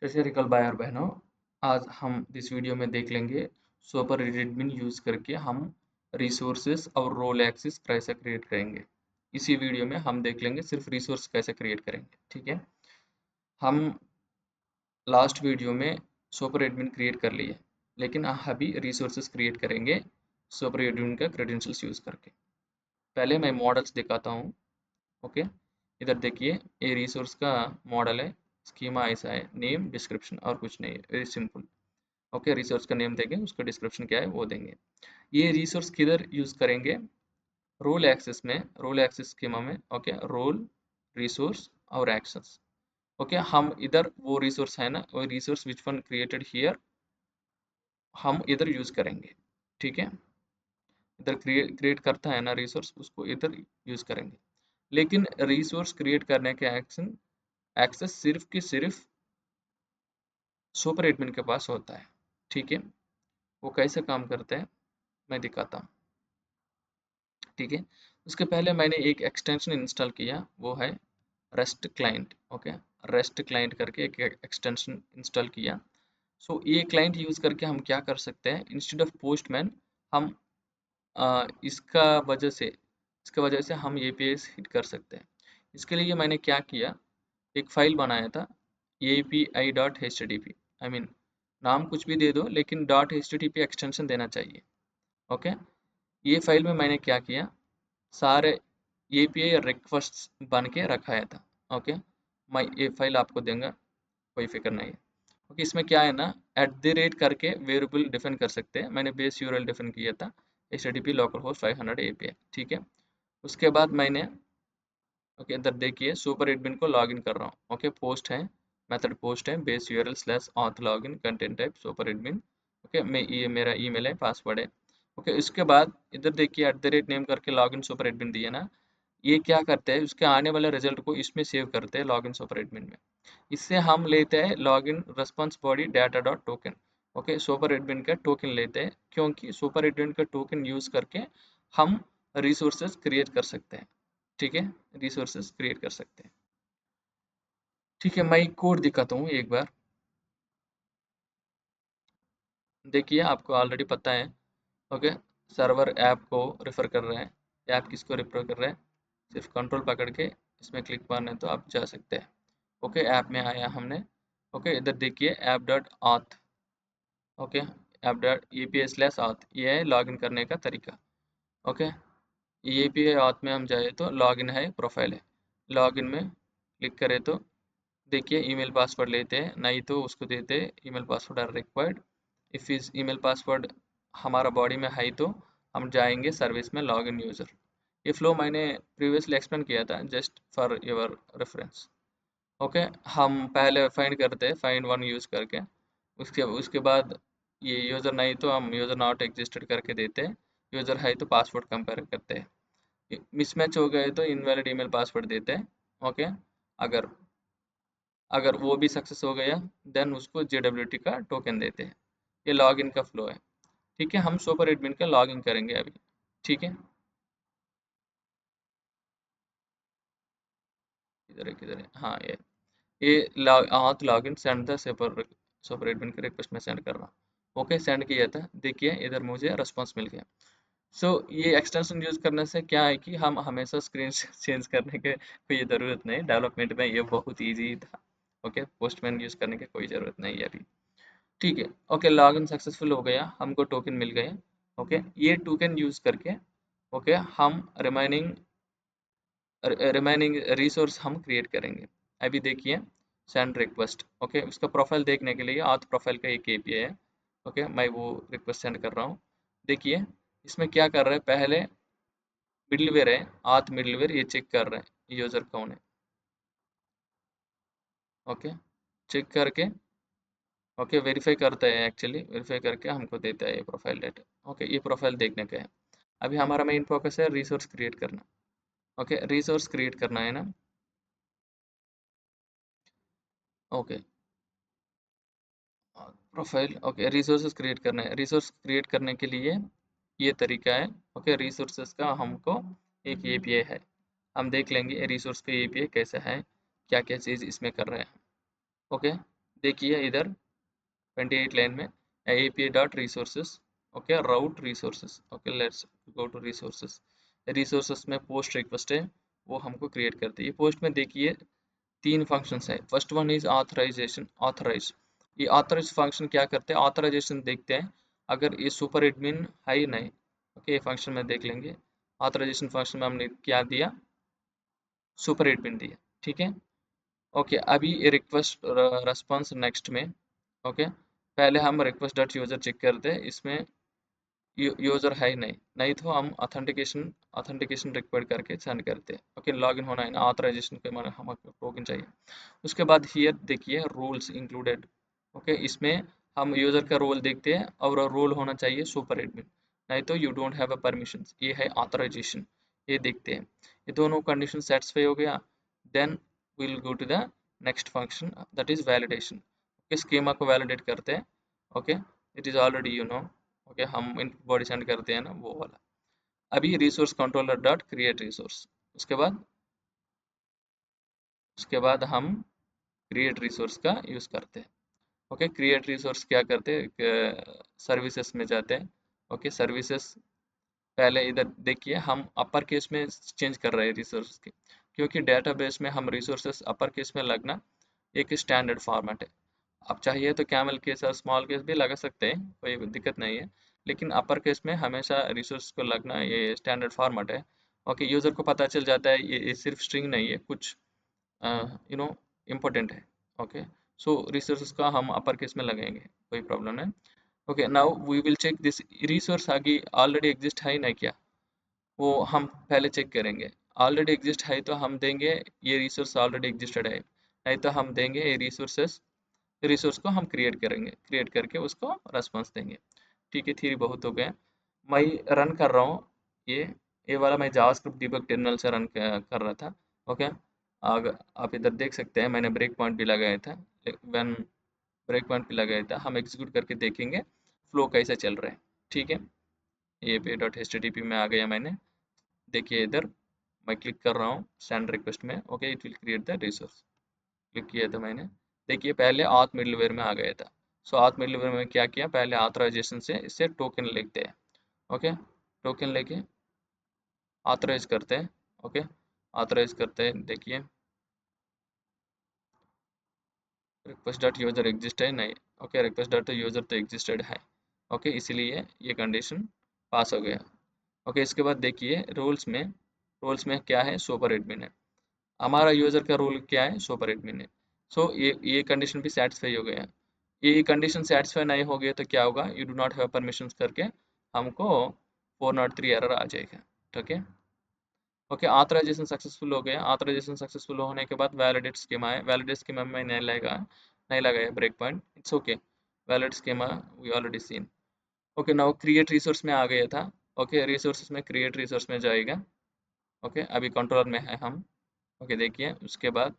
जैसे रिकल भाई और बहनों, आज हम इस वीडियो में देख लेंगे सुपर एडमिन यूज करके हम रिसोर्सेस और रोल एक्सेस कैसे क्रिएट करेंगे। इसी वीडियो में हम देख लेंगे सिर्फ रिसोर्स कैसे क्रिएट करेंगे। ठीक है, हम लास्ट वीडियो में सुपर एडमिन क्रिएट कर लिए, लेकिन अभी रिसोर्सेस क्रिएट करेंगे सुपर एडमिन का क्रेडेंशियल्स यूज करके। पहले मैं मॉडल्स दिखाता हूँ। ओके, इधर देखिए, ये रिसोर्स का मॉडल है। स्कीमा ऐसा है, नेम डिस्क्रिप्शन और कुछ नहीं है, वेरी सिंपल। ओके, रिसोर्स का नेम देंगे, उसका डिस्क्रिप्शन क्या है वो देंगे। ये रिसोर्स किधर यूज करेंगे? रोल एक्सेस में, रोल एक्सेस स्कीमा में। ओके, रोल, रिसोर्स और एक्सेस। ओके, हम इधर वो रिसोर्स है ना, वो resource which one created here हम इधर यूज करेंगे। ठीक है, इधर क्रिएट करता है ना रिसोर्स, उसको इधर यूज करेंगे। लेकिन रिसोर्स क्रिएट करने के एक्सेस सिर्फ की सिर्फ सुपर एडमिन के पास होता है। ठीक है, वो कैसे काम करता है मैं दिखाता हूँ। ठीक है, उसके पहले मैंने एक एक्सटेंशन इंस्टॉल किया, वो है rest client. Okay, rest client करके एक एक्सटेंशन इंस्टॉल किया। सो ये क्लाइंट यूज करके हम क्या कर सकते हैं, इंस्टेड ऑफ पोस्टमैन हम इसका वजह से हम एपीआई हिट कर सकते हैं। इसके लिए मैंने क्या किया, एक फाइल बनाया था api.htp। आई मीन, नाम कुछ भी दे दो लेकिन .htp एक्सटेंशन देना चाहिए। ओके, ये फाइल में मैंने क्या किया, सारे एपीआई रिक्वेस्ट बन के रखाया था। ओके, मैं ये फाइल आपको दूंगा, कोई फिक्र नहीं है। ओके, इसमें क्या है ना, @ करके वेरिएबल डिफाइन कर सकते हैं। मैंने बेस यूआरएल डिफाइन किया था http localhost 500 API। ठीक है, उसके बाद मैंने, ओके इधर देखिए, सुपर एडमिन को लॉगिन कर रहा हूँ। ओके, पोस्ट है, मेथड पोस्ट है, base URL slash auth login content type super admin. Okay, मैं ये मेरा ईमेल है, पासवर्ड है। ओके, उसके बाद इधर देखिए @नेम करके लॉगिन सुपर एडमिन दिया ना, ये क्या करते हैं, उसके आने वाले रिजल्ट को इसमें सेव करते हैं लॉगिन सुपर एडमिन में। इससे हम लेते हैं login response body data dot token. Okay, super admin का टोकन लेते हैं, क्योंकि सुपर एडमिन का टोकन यूज करके हम रिसोर्सेज क्रिएट कर सकते हैं। ठीक है, रिसोर्सेज क्रिएट कर सकते हैं। ठीक है, मैं कोड दिखाता हूँ एक बार। देखिए, आपको ऑलरेडी पता है। ओके, सर्वर ऐप को रेफर कर रहे हैं। ऐप किसको रेफर कर रहे हैं? सिर्फ कंट्रोल पकड़ के इसमें क्लिक मारना है तो आप जा सकते हैं। ओके, ऐप में आया हमने। ओके, इधर देखिए app dot auth. Okay, app dot API/auth, ये है लॉगिन करने का तरीका। ओके, API ऑथ में हम जाए तो लॉगिन है, प्रोफाइल है। लॉगिन में क्लिक करें तो देखिए ईमेल पासवर्ड लेते हैं, नहीं तो उसको देते हैं email password are required. If is email password हमारा बॉडी में है तो हम जाएंगे सर्विस में लॉगिन यूज़र। ये फ्लो मैंने प्रीवियसली एक्सप्लेन किया था, just for your reference. Okay, हम पहले फाइंड करते हैं, फाइंड वन यूज़ करके। उसके उसके बाद ये यूज़र नहीं तो हम यूज़र नॉट एग्जिस्टेड करके देते हैं। यूज़र है तो पासवर्ड कंपेयर करते हैं। मिसमैच हो गए तो इनवैलिड ईमेल पासवर्ड देते हैं। ओके, अगर अगर वो भी सक्सेस हो गया देन उसको JWT का टोकन देते हैं। ये लॉगिन का फ्लो है। ठीक है, हम सुपर एडमिन का लॉगिन करेंगे अभी। ठीक है, किधर है, हाँ ये auth login send the super admin का रिक्वेस्ट मैं सेंड कर रहा हूँ। ओके, सेंड किया था, देखिए इधर मुझे रिस्पॉन्स मिल गया। सो ये एक्सटेंशन यूज करने से क्या है कि हम हमेशा स्क्रीन चेंज करने के कोई ज़रूरत नहीं, डेवलपमेंट में ये बहुत ईजी था। ओके, पोस्टमैन यूज करने की कोई ज़रूरत नहीं है अभी। ठीक है, ओके लॉगिन सक्सेसफुल हो गया, हमको टोकन मिल गए। ओके, ये टोकन यूज करके ओके हम रिमेनिंग रिसोर्स हम क्रिएट करेंगे। अभी देखिए, सेंड रिक्वेस्ट। ओके, उसका प्रोफाइल देखने के लिए ऑथ प्रोफाइल का एक API है। ओके, मैं वो रिक्वेस्ट सेंड कर रहा हूँ। देखिए इसमें क्या कर रहा है, पहले मिडलवेयर है, ऑथ मिडलवेयर, ये चेक कर रहे हैं यूजर कौन है। ओके, चेक करके ओके वेरीफाई करता है, एक्चुअली वेरीफाई करके हमको देता है ये प्रोफाइल डेटा। ओके, ये प्रोफाइल देखने का है। अभी हमारा मेन फोकस है रिसोर्स क्रिएट करना। ओके, रिसोर्स क्रिएट करना है ना। Okay, profile, okay resources create करना है। रिसोर्स क्रिएट करने के लिए ये तरीका है। ओके, रिसोर्सेज का हमको एक API है, हम देख लेंगे रिसोर्स का API कैसा है, क्या क्या चीज़ इसमें कर रहे हैं। ओके, देखिए इधर 28 लाइन में API dot resources, okay route resources, okay let's go to resources. Resources में पोस्ट रिक्वेस्ट है, वो हमको क्रिएट करते हैं। ये पोस्ट में देखिए तीन फंक्शंस है। First one is authorization, authorize. ये ऑथराइज फंक्शन क्या करते हैं, ऑथराइजेशन देखते हैं अगर ये सुपर एडमिन है ही नहीं। ओके ये फंक्शन में देख लेंगे। ऑथराइजेशन फंक्शन में हमने क्या दिया, सुपर एडमिन दिया, ठीक है। ओके अभी रिक्वेस्ट रेस्पॉन्स नेक्स्ट में, ओके पहले हम रिक्वेस्ट डॉट यूजर चेक करते हैं, इसमें यूजर है ही नहीं, नहीं तो हम ऑथेंटिकेशन ऑथेंटिकेशन रिक्वायर्ड करके सेंड करते हैं। ओके लॉगिन होना है ना, ऑथराइजेशन के माने हमको टोकन चाहिए। उसके बाद हियर देखिए रूल्स इंक्लूडेड, ओके इसमें हम यूजर का रोल देखते हैं और रोल होना चाहिए सुपर एडमिन, नहीं तो you don't have a permission, ये है ऑथराइजेशन, ये देखते हैं। ये दोनों कंडीशन सेटिस्फाई हो गया, then will go to the next function that is validation. Okay schema को वैलिडेट करते हैं, okay it is already you know, okay हम इनपुट बॉडी सेंड करते हैं ना वो वाला। अभी resource controller dot create resource, उसके बाद हम क्रिएट रिसोर्स का यूज़ करते हैं। ओके क्रिएट रिसोर्स क्या करते हैं, सर्विसेज में जाते हैं। ओके सर्विसेज पहले इधर देखिए हम अपर केस में चेंज कर रहे हैं रिसोर्स के, क्योंकि डेटाबेस में हम रिसोर्सेस अपर केस में लगना एक स्टैंडर्ड फॉर्मेट है। आप चाहिए तो कैमल केस और स्मॉल केस भी लगा सकते हैं, कोई दिक्कत नहीं है, लेकिन अपर केस में हमेशा रिसोर्स को लगना ये स्टैंडर्ड फॉर्मेट है। ओके यूज़र को पता चल जाता है ये सिर्फ स्ट्रिंग नहीं है, कुछ यू नो इम्पोर्टेंट है। ओके सो रिसोर्सेस का हम अपर केस में लगेंगे, कोई प्रॉब्लम नहीं। Okay now we will check this resource आगे ऑलरेडी एग्जिस्ट है नहीं क्या, वो हम पहले चेक करेंगे। ऑलरेडी एग्जिस्ट है तो हम देंगे ये रिसोर्स ऑलरेडी एग्जिस्टेड है, नहीं तो हम देंगे ये रिसोर्सेस, रिसोर्स को हम क्रिएट करेंगे, क्रिएट करके उसको रेस्पॉन्स देंगे। ठीक है थ्री बहुत हो गया। मैं रन कर रहा हूँ, ये ये वाला मैं जावास्क्रिप्ट डीबग टर्मिनल से रन कर रहा था। ओके अगर आप इधर देख सकते हैं मैंने ब्रेक पॉइंट भी लगाया था, वन ब्रेक पॉइंट भी लगाया था, हम एग्जीक्यूट करके देखेंगे फ्लो कैसे चल रहा है। ठीक है ये पे dot H T T P में आ गया मैंने, देखिए इधर मैं क्लिक कर रहा हूँ सेंड रिक्वेस्ट में, okay it will create the resource, click किया था मैंने। देखिए पहले ऑथ मिडलवेयर में आ गया था। सो ऑथ मिडलवेयर में क्या किया, पहले ऑथराइजेशन से इससे टोकन लेते हैं। ओके टोकन लेके ऑथराइज करते हैं। ओके ऑथराइज करते हैं, देखिए रिक्वेस्ट डॉट यूजर एग्जिस्ट है नहीं, ओके रिक्वेस्ट डॉट यूजर तो एग्जिस्टेड है। ओके इसीलिए ये कंडीशन पास हो गया। ओके इसके बाद देखिए रोल्स में क्या है, सुपर एडमिन है, हमारा यूजर का रोल क्या है, सुपर एडमिन है। सो ये कंडीशन भी सेटिस्फाई हो गया। ये कंडीशन सेटिस्फाई नहीं हो गया तो क्या होगा, you do not have permission करके हमको 403 एरर आ जाएगा। ठीक है ओके ऑथराइजेशन सक्सेसफुल हो गया। ऑथराइजेशन सक्सेसफुल होने के बाद वैलिडेट स्कीमा है, वैलिडेट स्कीमा में नहीं लगाया break point, it's okay valid schema we already seen. Okay now create resource में आ गया था। ओके रिसोर्सेस में क्रिएट रिसोर्स में जाएगा। ओके अभी कंट्रोलर में है हम। ओके देखिए उसके बाद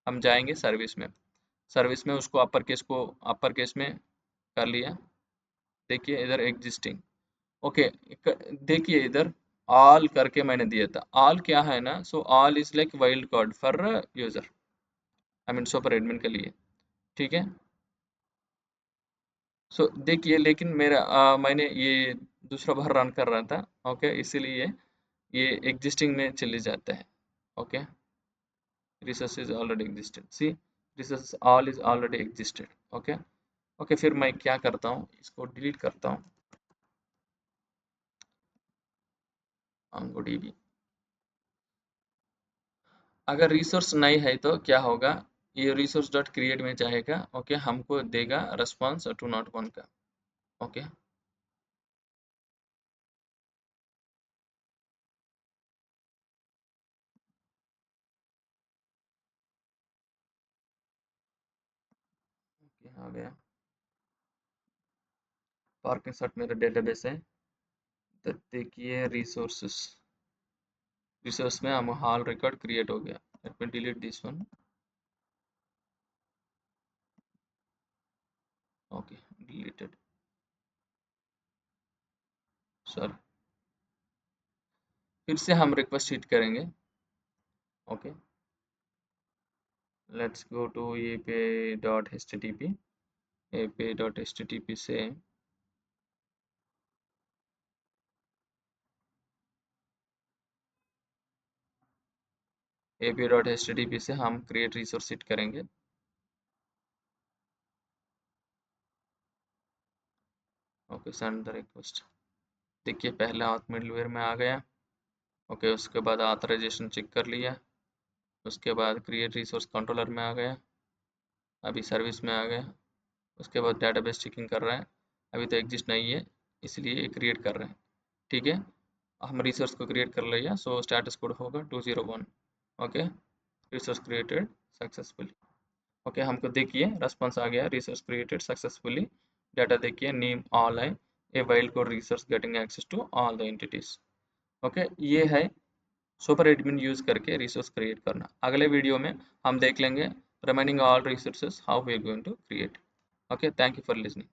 हम जाएंगे सर्विस में, सर्विस में उसको अपर केस में कर लिया। देखिए इधर एग्जिस्टिंग, ओके देखिए इधर ऑल करके मैंने दिया था, ऑल क्या है ना, so all is like wild card for user, I mean super admin के लिए। ठीक है सो देखिए लेकिन मैंने ये दूसरा बार रन कर रहा था। ओके इसीलिए ये एग्जिस्टिंग में चले जाता है। Okay resource is already existed, see resource all is already existed. Okay okay फिर मैं क्या करता हूँ, इसको डिलीट करता हूँ MongoDB। अगर रिसोर्स नहीं है तो क्या होगा, ये रिसोर्स डॉट क्रिएट में जाएगा। ओके हमको देगा रेस्पॉन्स 201 का। ओके ओके आ गया, पार्किंग सेट मेरा डेटाबेस है। तो देखिए रिसोर्सेस, रिसोर्स में हम हाल रिकॉर्ड क्रिएट हो गया। Let me delete this one. Okay deleted, sir फिर से हम रिक्वेस्ट हिट करेंगे। Okay let's go to api.http api.http से api.http से हम क्रिएट रिसोर्स सेट करेंगे। Okay, send the request. देखिए पहले हाथ मिडलवेयर में आ गया। ओके, उसके बाद ऑथराइजेशन चेक कर लिया, उसके बाद क्रिएट रिसोर्स कंट्रोलर में आ गया, अभी सर्विस में आ गया, उसके बाद डेटाबेस चेकिंग कर रहा है, अभी तो एग्जिस्ट नहीं है इसलिए ये क्रिएट कर रहे हैं। ठीक है, हम रिसोर्स को क्रिएट कर लिया, सो स्टेटस कोड होगा 201। Okay, resource created successfully. Okay, हमको देखिए रेस्पॉन्स आ गया, रिसोर्स क्रिएटेड सक्सेसफुली। डाटा देखिए नेम ऑल है, a wildcard resource getting access to all the entities. Okay, ये है सुपर एडमिन यूज करके रिसोर्स क्रिएट करना। अगले वीडियो में हम देख लेंगे remaining all resources how we are going to create. Okay, thank you for listening.